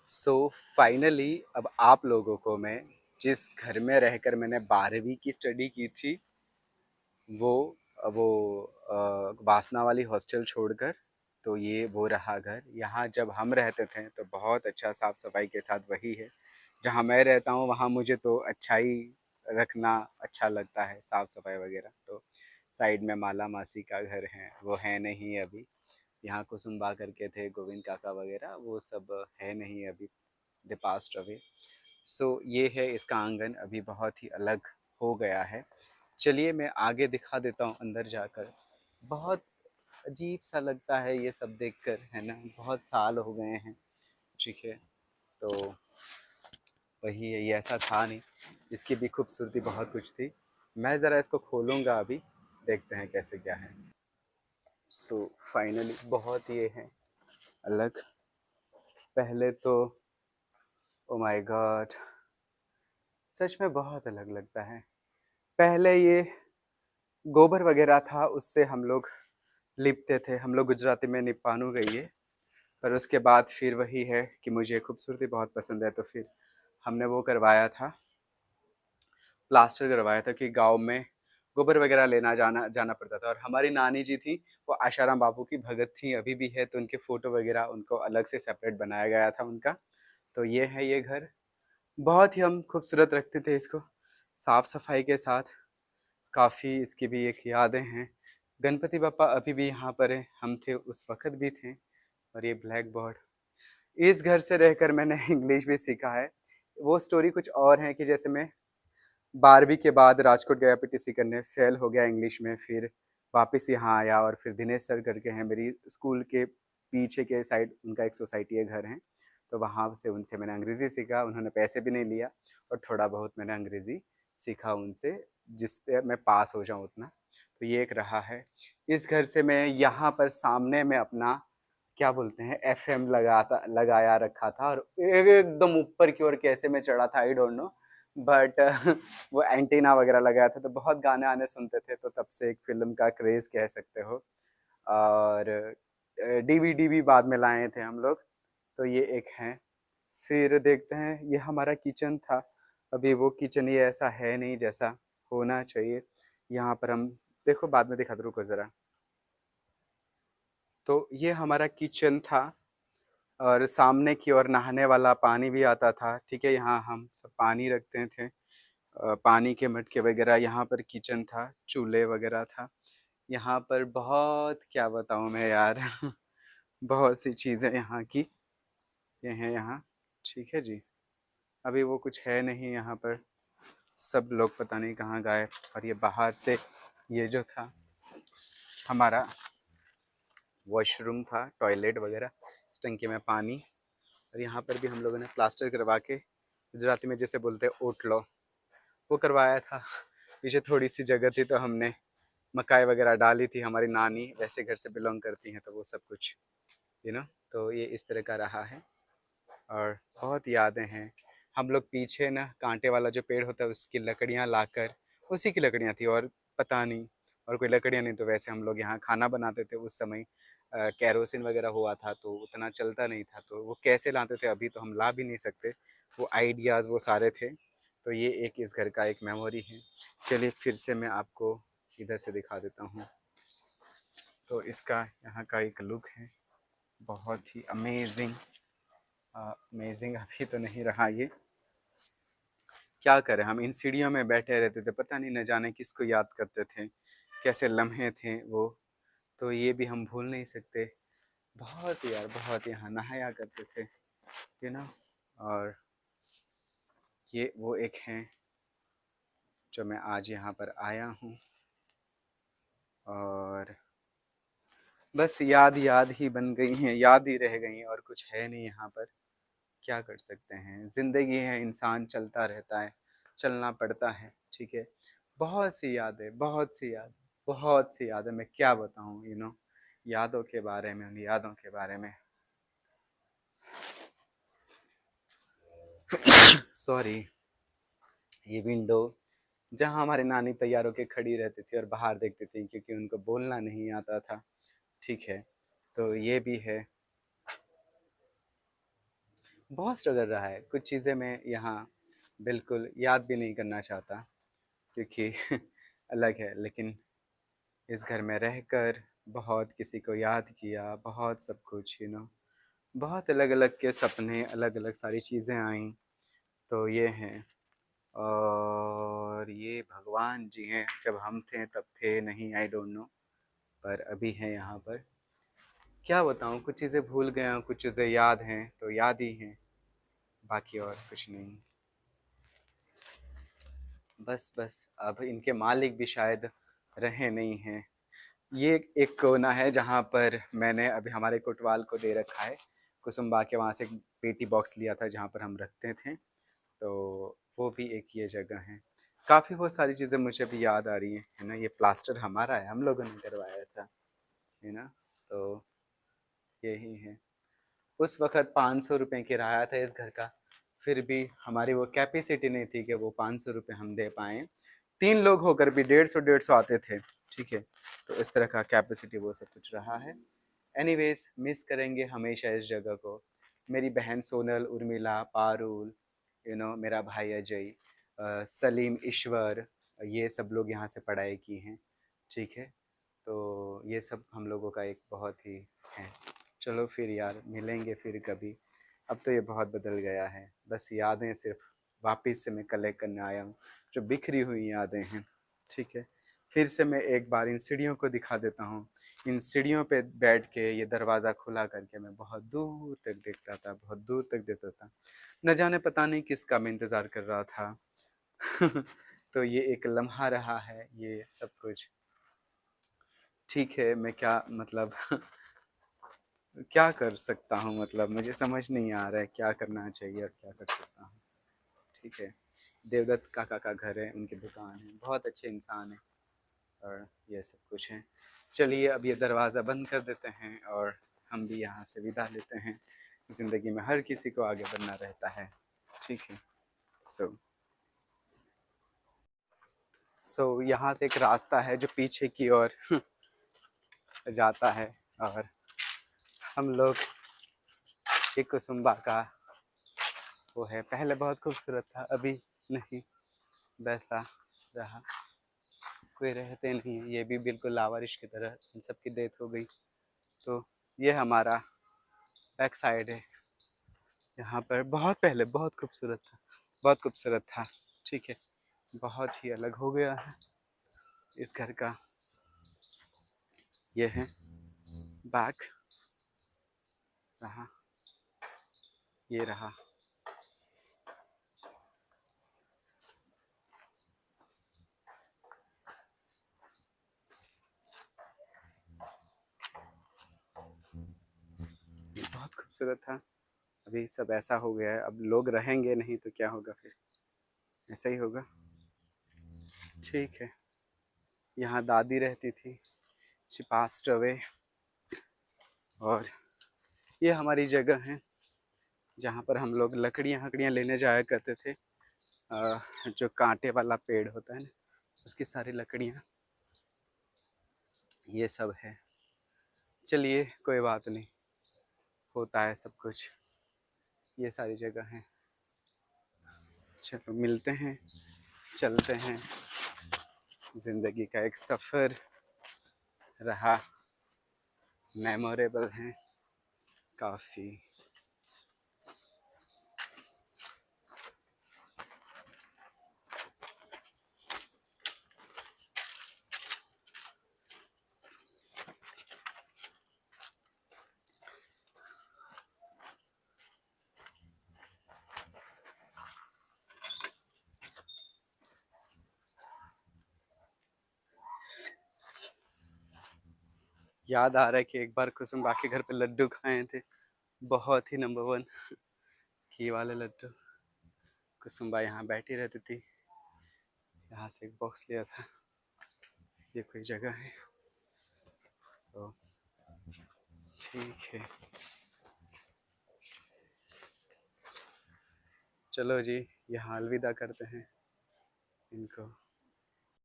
So finally अब आप लोगों को मैं जिस घर में रहकर मैंने 12वीं की स्टडी की थी वो वो वासना वाली हॉस्टल छोड़कर, तो ये वो रहा घर। यहाँ जब हम रहते थे तो बहुत अच्छा साफ सफाई के साथ वही है। जहाँ मैं रहता हूँ वहाँ मुझे तो अच्छा ही रखना अच्छा लगता है, साफ सफाई वगैरह। तो साइड में माला मासी का घर है, वो है नहीं अभी। यहाँ कुसुम्बा करके थे, गोविंद काका वगैरह, वो सब है नहीं अभी, द पास्ट अवे। सो ये है इसका आंगन, अभी बहुत ही अलग हो गया है। चलिए मैं आगे दिखा देता हूँ अंदर जाकर। बहुत अजीब सा लगता है ये सब देखकर, है ना, बहुत साल हो गए हैं। ठीक है, तो वही है, ये ऐसा था नहीं। इसकी भी खूबसूरती बहुत कुछ थी। मैं ज़रा इसको खोलूँगा अभी, देखते हैं कैसे क्या है। सो फाइनली बहुत ये है अलग। पहले तो ओ माय गॉड, सच में बहुत अलग लगता है। पहले ये गोबर वगैरह था, उससे हम लोग लिपते थे। हम लोग गुजराती में निपानू कहिए। पर उसके बाद फिर वही है कि मुझे खूबसूरती बहुत पसंद है, तो फिर हमने वो करवाया था, प्लास्टर करवाया था। कि गांव में गोबर वगैरह लेना जाना जाना पड़ता था। और हमारी नानी जी थी, वो आशाराम बाबू की भगत थी, अभी भी है। तो उनके फ़ोटो वगैरह उनको अलग से सेपरेट बनाया गया था उनका। तो ये है ये घर। बहुत ही हम खूबसूरत रखते थे इसको, साफ़ सफाई के साथ। काफ़ी इसकी भी एक यादें हैं। गणपति बप्पा अभी भी यहाँ पर है, हम थे उस वक़्त भी थे। और ये ब्लैक बोर्ड, इस घर से रहकर मैंने इंग्लिश भी सीखा है। वो स्टोरी कुछ और है कि जैसे मैं 12वीं के बाद राजकोट गया पीटीसी करने, फेल हो गया इंग्लिश में, फिर वापस यहाँ आया। और फिर दिनेश सर करके हैं मेरी स्कूल के पीछे के साइड, उनका एक सोसाइटी है, घर है। तो वहाँ से उनसे मैंने अंग्रेज़ी सीखा। उन्होंने पैसे भी नहीं लिया, और थोड़ा बहुत मैंने अंग्रेज़ी सीखा उनसे, जिससे मैं पास हो जाऊँ उतना। तो ये एक रहा है। इस घर से मैं यहाँ पर सामने में अपना क्या बोलते हैं एफएम लगाया रखा था। और एकदम ऊपर की ओर कैसे मैं चढ़ा था, आई डोंट नो। बट वो एंटीना वगैरह लगाया था, तो बहुत गाने आने सुनते थे। तो तब से एक फिल्म का क्रेज़ कह सकते हो। और डीवीडी भी बाद में लाए थे हम लोग। तो ये एक है। फिर देखते हैं, ये हमारा किचन था। अभी वो किचन ये ऐसा है नहीं जैसा होना चाहिए। यहाँ पर हम, देखो बाद में दिखा दो, रुको ज़रा। तो ये हमारा किचन था, और सामने की ओर नहाने वाला पानी भी आता था। ठीक है, यहाँ हम सब पानी रखते थे, पानी के मटके वगैरह। यहाँ पर किचन था, चूल्हे वगैरह था। यहाँ पर बहुत क्या बताऊँ मैं यार बहुत सी चीज़ें यहाँ की ये हैं यहाँ। ठीक है जी, अभी वो कुछ है नहीं यहाँ पर। सब लोग पता नहीं कहाँ गए। और ये बाहर से ये जो था हमारा वॉशरूम था, टॉयलेट वगैरह, इस टंकी में पानी। और यहाँ पर भी हम लोगों ने प्लास्टर करवा के, गुजराती में जैसे बोलते हैं ओटलो, वो करवाया था। पीछे थोड़ी सी जगह थी, तो हमने मकाई वगैरह डाली थी। हमारी नानी वैसे घर से बिलोंग करती हैं, तो वो सब कुछ तो ये इस तरह का रहा है। और बहुत यादें हैं। हम लोग पीछे ना कांटे वाला जो पेड़ होता है, उसकी लकड़ियाँ लाकर, उसी की लकड़ियाँ थी, और पता नहीं और कोई लकड़ियाँ नहीं। तो वैसे हम लोग यहाँ खाना बनाते थे उस समय। केरोसिन वगैरह हुआ था, तो उतना चलता नहीं था। तो वो कैसे लाते थे, अभी तो हम ला भी नहीं सकते। वो आइडियाज़ वो सारे थे। तो ये एक इस घर का एक मेमोरी है। चलिए फिर से मैं आपको इधर से दिखा देता हूँ। तो इसका यहाँ का एक लुक है, बहुत ही अमेजिंग। अमेजिंग अभी तो नहीं रहा ये। क्या करें, हम इन सीढ़ियों में बैठे रहते थे, पता नहीं न जाने किसको याद करते थे, कैसे लम्हे थे वो। तो ये भी हम भूल नहीं सकते। बहुत यार, बहुत यहाँ नहाया करते थे, और ये वो एक हैं जो मैं आज यहाँ पर आया हूँ। और बस याद याद ही बन गई हैं, याद ही रह गई हैं, और कुछ है नहीं यहाँ पर। क्या कर सकते हैं, ज़िंदगी है, इंसान चलता रहता है, चलना पड़ता है। ठीक है, बहुत सी यादें, बहुत सी याद, बहुत सी यादें, मैं क्या बताऊँ, यादों के बारे में, उन यादों के बारे में। सॉरी। ये विंडो, जहाँ हमारी नानी तैयार होके खड़ी रहती थी और बाहर देखती थी, क्योंकि उनको बोलना नहीं आता था। ठीक है, तो ये भी है। बहुत स्ट्रगल रहा है। कुछ चीज़ें मैं यहाँ बिल्कुल याद भी नहीं करना चाहता क्योंकि अलग है, लेकिन इस घर में रहकर बहुत किसी को याद किया, बहुत सब कुछ बहुत अलग-अलग के सपने, अलग-अलग सारी चीज़ें आईं, तो ये हैं। और ये भगवान जी हैं, जब हम थे तब थे नहीं, आई डोंट नो, पर अभी हैं यहाँ पर। क्या बताऊँ, कुछ चीज़ें भूल गया हूँ, कुछ चीज़ें याद हैं, तो याद ही हैं, बाकी और कुछ नहीं। बस अब इनके मालिक भी शायद रहे नहीं हैं। ये एक कोना है जहाँ पर मैंने अभी हमारे कोतवाल को दे रखा है। कुसुम्बा के वहाँ से एक पेटी बॉक्स लिया था जहाँ पर हम रखते थे, तो वो भी एक ये जगह है। काफ़ी बहुत सारी चीज़ें मुझे अभी याद आ रही हैं, है ना? ये प्लास्टर हमारा है, हम लोगों ने करवाया था, है ना? तो यही है। उस वक़्त 500 रुपए किराया था इस घर का, फिर भी हमारी वो कैपेसिटी नहीं थी कि वो 500 रुपए हम दे पाएँ। 3 लोग होकर भी 150 आते थे, ठीक है? तो इस तरह का कैपेसिटी वो सब कुछ रहा है। एनीवेज़ मिस करेंगे हमेशा इस जगह को। मेरी बहन सोनल, उर्मिला, पारुल, मेरा भाई अजय, सलीम, ईश्वर, ये सब लोग यहाँ से पढ़ाई की हैं, ठीक है? तो ये सब हम लोगों का एक बहुत ही है। चलो फिर यार मिलेंगे फिर कभी। अब तो ये बहुत बदल गया है, बस यादें सिर्फ वापस से मैं कलेक्ट करने आया हूँ, जो बिखरी हुई यादें हैं, ठीक है। फिर से मैं एक बार इन सीढ़ियों को दिखा देता हूँ। इन सीढ़ियों पे बैठ के ये दरवाज़ा खुला करके मैं बहुत दूर तक देखता था, बहुत दूर तक देखता था। न जाने पता नहीं किसका मैं इंतज़ार कर रहा था। तो ये एक लम्हा रहा है ये सब कुछ। ठीक है, मैं क्या मतलब क्या कर सकता हूँ, मतलब मुझे समझ नहीं आ रहा है क्या करना चाहिए और क्या कर सकता हूँ, ठीक है। देवदत्त काका का घर है, उनकी दुकान है, बहुत अच्छे इंसान हैं और ये सब कुछ है। चलिए अब ये दरवाज़ा बंद कर देते हैं और हम भी यहाँ से विदा लेते हैं। ज़िंदगी में हर किसी को आगे बढ़ना रहता है, ठीक है। सो यहाँ से एक रास्ता है जो पीछे की ओर जाता है और हम लोग एक कुसुम्बा का वो है, पहले बहुत खूबसूरत था, अभी नहीं वैसा रहा, कोई रहते नहीं है, ये भी बिल्कुल लावारिश की तरह, इन सब की डेथ हो गई। तो ये हमारा बैक साइड है, यहाँ पर बहुत पहले बहुत खूबसूरत था, बहुत खूबसूरत था, ठीक है। बहुत ही अलग हो गया है इस घर का। ये है बैक रहा, ये रहा। ये बहुत खूबसूरत था, अभी सब ऐसा हो गया है, अब लोग रहेंगे नहीं तो क्या होगा फिर, ऐसा ही होगा, ठीक है। यहाँ दादी रहती थी, शी पास्ड अवे, और ये हमारी जगह है जहाँ पर हम लोग लकड़ियाँ हकड़ियाँ लेने जाया करते थे। जो कांटे वाला पेड़ होता है ना, उसकी सारी लकड़ियाँ, ये सब है। चलिए कोई बात नहीं, होता है सब कुछ, ये सारी जगह है। चलो मिलते हैं, चलते हैं। ज़िंदगी का एक सफ़र रहा, मेमोरेबल है काफ़ी। याद आ रहा है कि एक बार कुसुम्बा के घर पे लड्डू खाए थे, बहुत ही नंबर वन घी वाले लड्डू। कुसुम्बा यहाँ बैठी रहती थी, यहाँ से एक बॉक्स लिया था। ये कोई जगह है, तो ठीक है। चलो जी, यहाँ अलविदा करते हैं इनको।